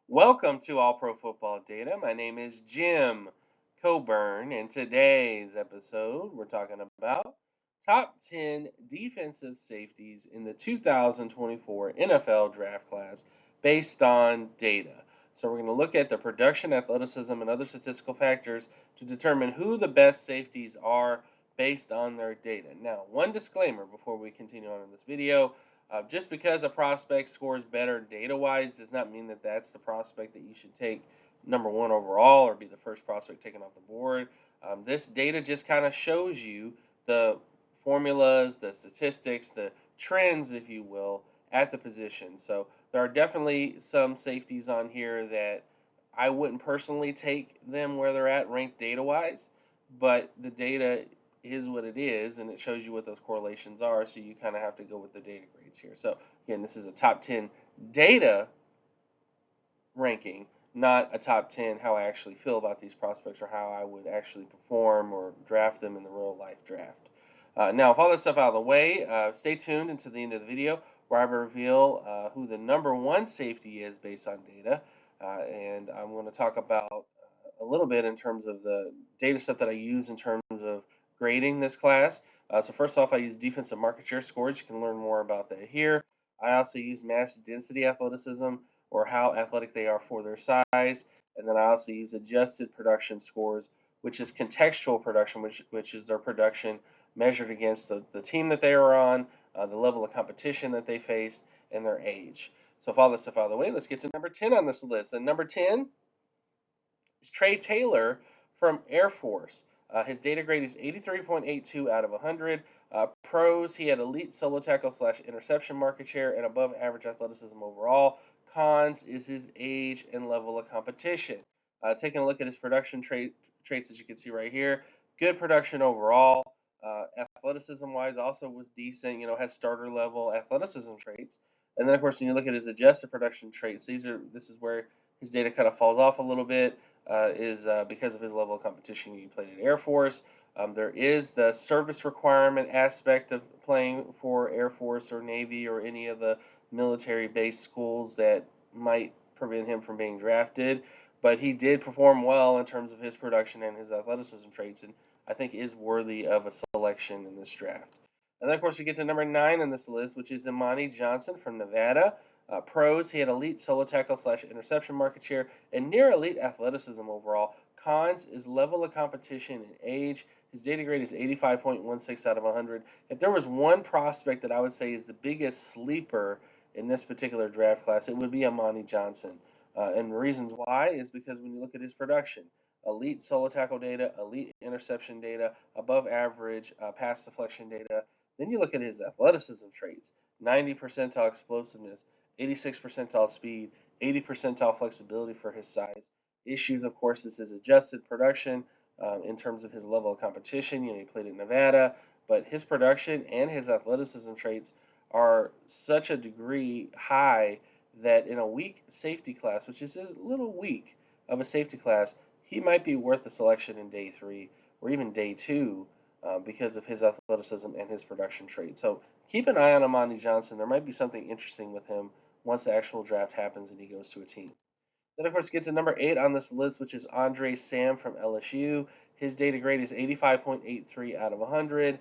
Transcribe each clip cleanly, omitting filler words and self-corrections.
Welcome to All Pro Football Data. My name is Jim Coburn. In today's episode, we're talking about top 10 defensive safeties in the 2024 NFL draft class based on data. So, we're going to look at the production, athleticism, and other statistical factors to determine who the best safeties are based on their data. Now, one disclaimer before we continue on in this video. Just because a prospect scores better data-wise does not mean that that's the prospect that you should take number one overall or be the first prospect taken off the board. This data just kind of shows you the formulas, the statistics, the trends, if you will, at the position. So there are definitely some safeties on here that I wouldn't personally take them where they're at ranked data-wise, but the data is what it is, and it shows you what those correlations are, so you kind of have to go with the data grades here. So again, this is a top 10 data ranking, not a top 10 how I actually feel about these prospects or how I would actually perform or draft them in the real life draft. Now, with all this stuff out of the way, stay tuned until the end of the video where I reveal who the number one safety is based on data. And I'm going to talk about a little bit in terms of the data set that I use in terms of grading this class. So first off, I use defensive market share scores. You can learn more about that here. I also use mass density athleticism, or how athletic they are for their size. And then I also use adjusted production scores, which is contextual production, which is their production measured against the team that they are on, the level of competition that they faced, and their age. So with all this stuff out of the way, let's get to number 10 on this list. And number 10 is Trey Taylor from Air Force. His data grade is 83.82 out of 100. Pros, he had elite solo tackle slash interception market share and above average athleticism overall. Cons is his age and level of competition. Taking a look at his production traits, as you can see right here, good production overall. Athleticism wise, also was decent. Has starter level athleticism traits. And then, of course, when you look at his adjusted production traits, this is where his data kind of falls off a little bit. Is because of his level of competition. He played at Air Force. There is the service requirement aspect of playing for Air Force or Navy or any of the military-based schools that might prevent him from being drafted. But he did perform well in terms of his production and his athleticism traits, and I think is worthy of a selection in this draft. And then, of course, we get to number 9 on this list, which is Amani Johnson from Nevada. Pros, he had elite solo tackle slash interception market share and near elite athleticism overall. Cons is level of competition and age. His data grade is 85.16 out of 100. If there was one prospect that I would say is the biggest sleeper in this particular draft class, it would be Amani Johnson. And the reasons why is because when you look at his production, elite solo tackle data, elite interception data, above average pass deflection data, then you look at his athleticism traits, 90 percentile explosiveness, 86 percentile speed, 80 percentile flexibility for his size. Issues, of course, is his adjusted production in terms of his level of competition. He played in Nevada, but his production and his athleticism traits are such a degree high that in a weak safety class, which is a little weak of a safety class, he might be worth the selection in day 3 or even day 2 because of his athleticism and his production trait. So keep an eye on Amani Johnson. There might be something interesting with him once the actual draft happens and he goes to a team. Then, of course, get to number 8 on this list, which is Andre Sam from LSU. His data grade is 85.83 out of 100.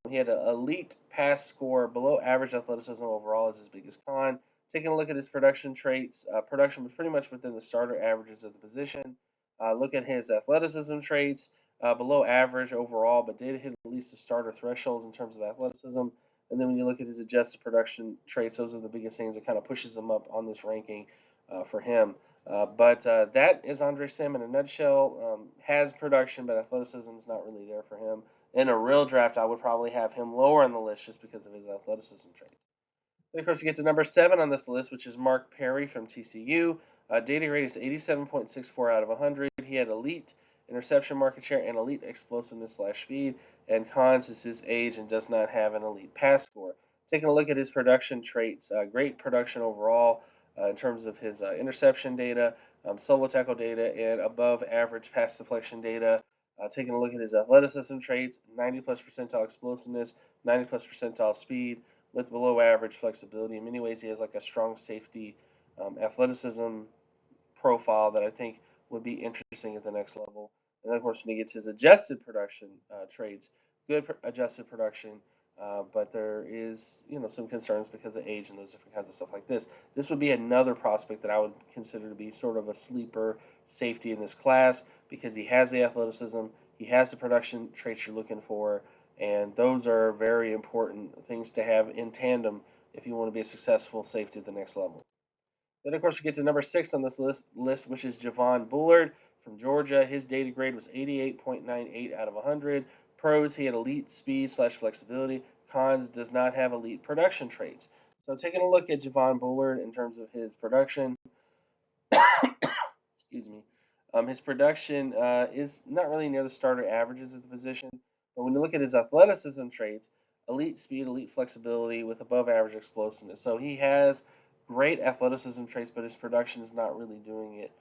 He had an elite pass score, below average athleticism overall is his biggest con. Taking a look at his production traits, production was pretty much within the starter averages of the position. Look at his athleticism traits, below average overall, but did hit at least the starter thresholds in terms of athleticism. And then when you look at his adjusted production traits, those are the biggest things that kind of pushes him up on this ranking for him. But that is Andre Sam in a nutshell. Has production, but athleticism is not really there for him. In a real draft, I would probably have him lower on the list just because of his athleticism traits. Then, of course, you get to number 7 on this list, which is Mark Perry from TCU. Data grade is 87.64 out of 100. He had elite interception market share and elite explosiveness slash speed. And cons is his age and does not have an elite pass score. Taking a look at his production traits, great production overall in terms of his interception data, solo tackle data, and above average pass deflection data. Taking a look at his athleticism traits, 90 plus percentile explosiveness, 90 plus percentile speed, with below average flexibility. In many ways, he has like a strong safety athleticism profile that I think would be interesting at the next level. And then, of course, when he gets his adjusted production traits, good adjusted production, but there is, some concerns because of age and those different kinds of stuff like this. This would be another prospect that I would consider to be sort of a sleeper safety in this class because he has the athleticism, he has the production traits you're looking for, and those are very important things to have in tandem if you want to be a successful safety at the next level. Then, of course, we get to number 6 on this list, which is Javon Bullard from Georgia. His data grade was 88.98 out of 100. Pros, he had elite speed / flexibility. Cons, does not have elite production traits. So taking a look at Javon Bullard in terms of his production, excuse me, his production is not really near the starter averages of the position. But when you look at his athleticism traits, elite speed, elite flexibility with above average explosiveness. So he has great athleticism traits, but his production is not really doing it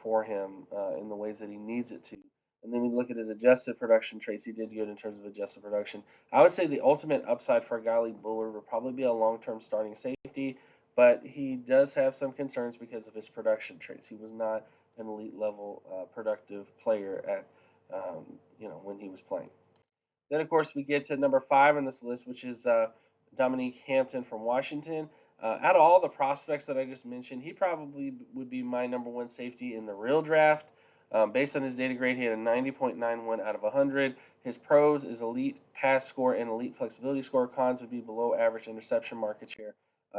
for him in the ways that he needs it to. And then when you look at his adjusted production traits, he did good in terms of adjusted production. I would say the ultimate upside for a guy like Bullard would probably be a long-term starting safety, but he does have some concerns because of his production traits. He was not an elite level productive player at when he was playing. Then, of course, we get to number 5 on this list, which is Dominique Hampton from Washington. Out of all the prospects that I just mentioned, he probably would be my number 1 safety in the real draft. Based on his data grade, he had a 90.91 out of 100. His pros is elite pass score and elite flexibility score. Cons would be below average interception market share.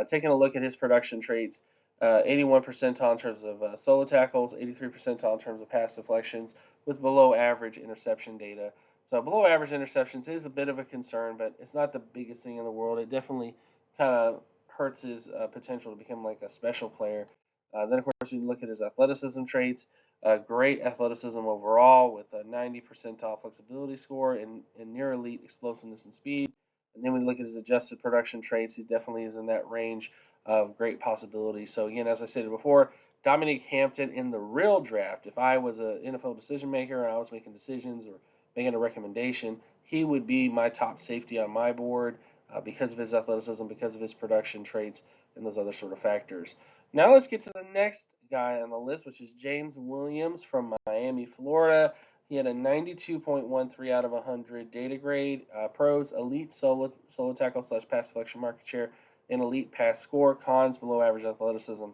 Taking a look at his production traits, 81 percentile in terms of solo tackles, 83 percentile in terms of pass deflections, with below average interception data. So below average interceptions is a bit of a concern, but it's not the biggest thing in the world. It definitely kind of hurts his potential to become like a special player. Then, of course, you look at his athleticism traits. Great athleticism overall with a 90 percentile flexibility score and near elite explosiveness and speed. And then when you look at his adjusted production traits, he definitely is in that range of great possibilities. So again, as I stated before, Dominique Hampton in the real draft, if I was an NFL decision maker and I was making decisions or making a recommendation, he would be my top safety on my board because of his athleticism, because of his production traits, and those other sort of factors. Now let's get to the next guy on the list, which is James Williams from Miami, Florida. He had a 92.13 out of 100 data grade, pros, elite solo tackle / pass deflection market share, and elite pass score. Cons, below average athleticism.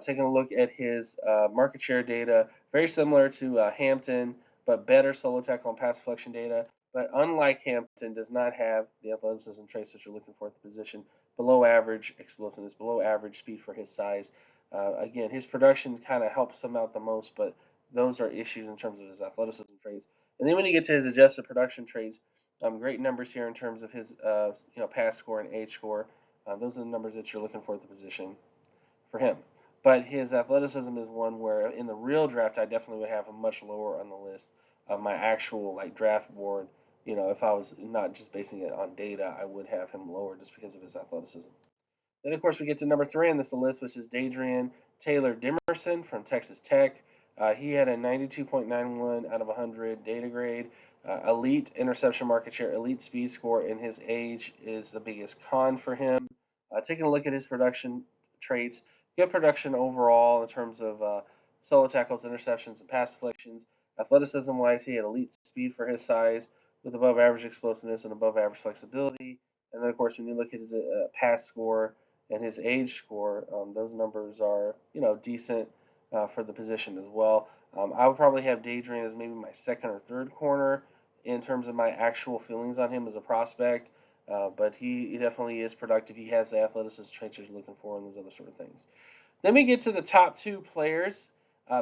Taking a look at his market share data, very similar to Hampton, but better solo tackle and pass deflection data. But unlike Hampton, does not have the athleticism traits that you're looking for at the position. Below average explosiveness, below average speed for his size. Again, his production kind of helps him out the most, but those are issues in terms of his athleticism traits. And then when you get to his adjusted production traits, great numbers here in terms of his pass score and age score. Those are the numbers that you're looking for at the position for him. But his athleticism is one where in the real draft, I definitely would have him much lower on the list of my actual draft board. If I was not just basing it on data, I would have him lower just because of his athleticism. Then, of course, we get to number 3 on this list, which is Dadrian Taylor Dimerson from Texas Tech. He had a 92.91 out of 100 data grade, elite interception market share, elite speed score, and his age is the biggest con for him. Taking a look at his production traits, good production overall in terms of solo tackles, interceptions, and pass deflections. Athleticism-wise, he had elite speed for his size with above average explosiveness and above average flexibility. And then, of course, when you look at his pass score and his age score, those numbers are, decent for the position as well. I would probably have Dadrian as maybe my second or third corner in terms of my actual feelings on him as a prospect. But he definitely is productive. He has the athleticism traits you're looking for and those other sort of things. Then we get to the top 2 players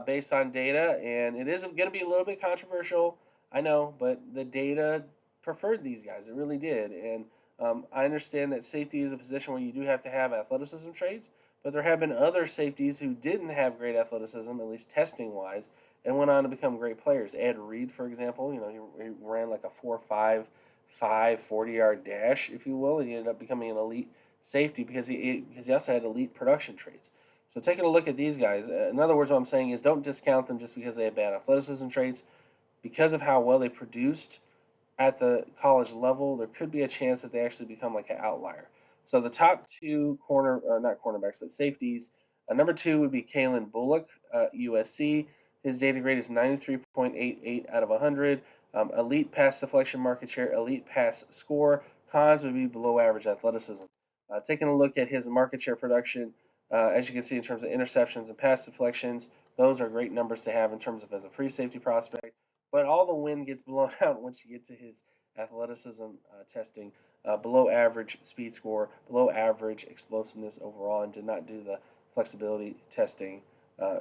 based on data, and it is going to be a little bit controversial, I know, but the data preferred these guys. It really did. And I understand that safety is a position where you do have to have athleticism traits, but there have been other safeties who didn't have great athleticism, at least testing-wise, and went on to become great players. Ed Reed, for example, he ran like a 4.55 40-yard dash, if you will, and he ended up becoming an elite safety because he also had elite production traits. So taking a look at these guys, in other words, what I'm saying is don't discount them just because they have bad athleticism traits. Because of how well they produced at the college level, there could be a chance that they actually become like an outlier. So the top 2 not cornerbacks, but safeties Number 2 would be Kalin Bullock, USC. His data grade is 93.88 out of 100. Elite pass deflection market share, elite pass score. Cons would be below average athleticism. Taking a look at his market share production, as you can see in terms of interceptions and pass deflections, those are great numbers to have in terms of as a free safety prospect. But all the wind gets blown out once you get to his athleticism testing. Below average speed score, below average explosiveness overall, and did not do the flexibility testing.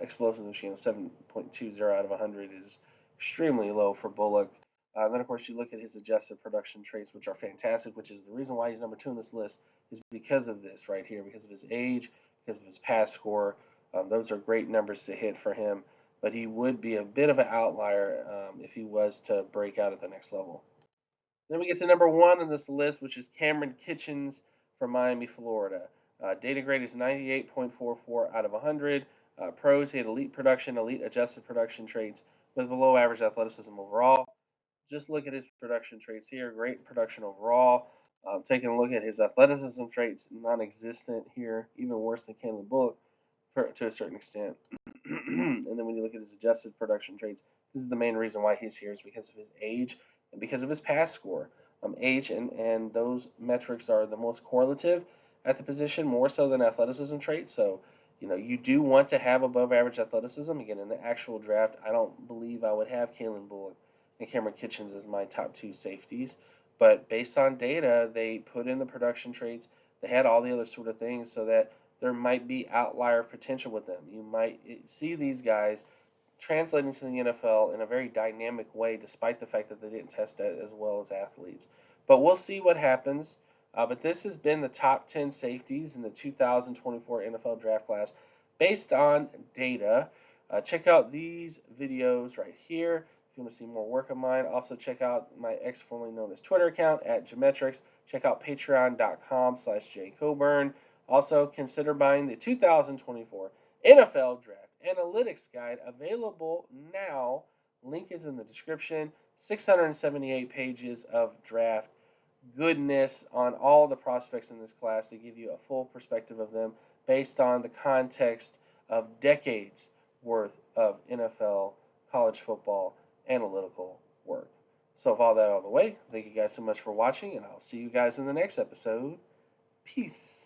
Explosiveness, 7.20 out of 100 is extremely low for Bullock. Then, of course, you look at his adjusted production traits, which are fantastic, which is the reason why he's number 2 on this list, is because of this right here, because of his age, because of his pass score. Those are great numbers to hit for him, but he would be a bit of an outlier if he was to break out at the next level. Then we get to number 1 on this list, which is Cameron Kitchens from Miami, Florida. Data grade is 98.44 out of 100. Pros, he had elite production, elite adjusted production traits with below average athleticism overall. Just look at his production traits here. Great production overall. Taking a look at his athleticism traits, non-existent here, even worse than Kalin Bullock to a certain extent. And then when you look at his adjusted production traits, this is the main reason why he's here, is because of his age and because of his pass score. Age and those metrics are the most correlative at the position, more so than athleticism traits. So, you do want to have above average athleticism. Again, in the actual draft, I don't believe I would have Kalin Bullock and Cameron Kitchens as my top 2 safeties. But based on data, they put in the production traits. They had all the other sort of things so that there might be outlier potential with them. You might see these guys translating to the NFL in a very dynamic way, despite the fact that they didn't test that as well as athletes. But we'll see what happens. But this has been the top 10 safeties in the 2024 NFL Draft Class based on data. Check out these videos right here if you want to see more work of mine. Also, check out my formerly known as Twitter account at Geometrics. Check out patreon.com/jcoburn. Also, consider buying the 2024 NFL Draft Analytics Guide, available now. Link is in the description. 678 pages of draft goodness on all the prospects in this class to give you a full perspective of them based on the context of decades worth of NFL, college football, analytical work. So, with all that out of the way, thank you guys so much for watching, and I'll see you guys in the next episode. Peace.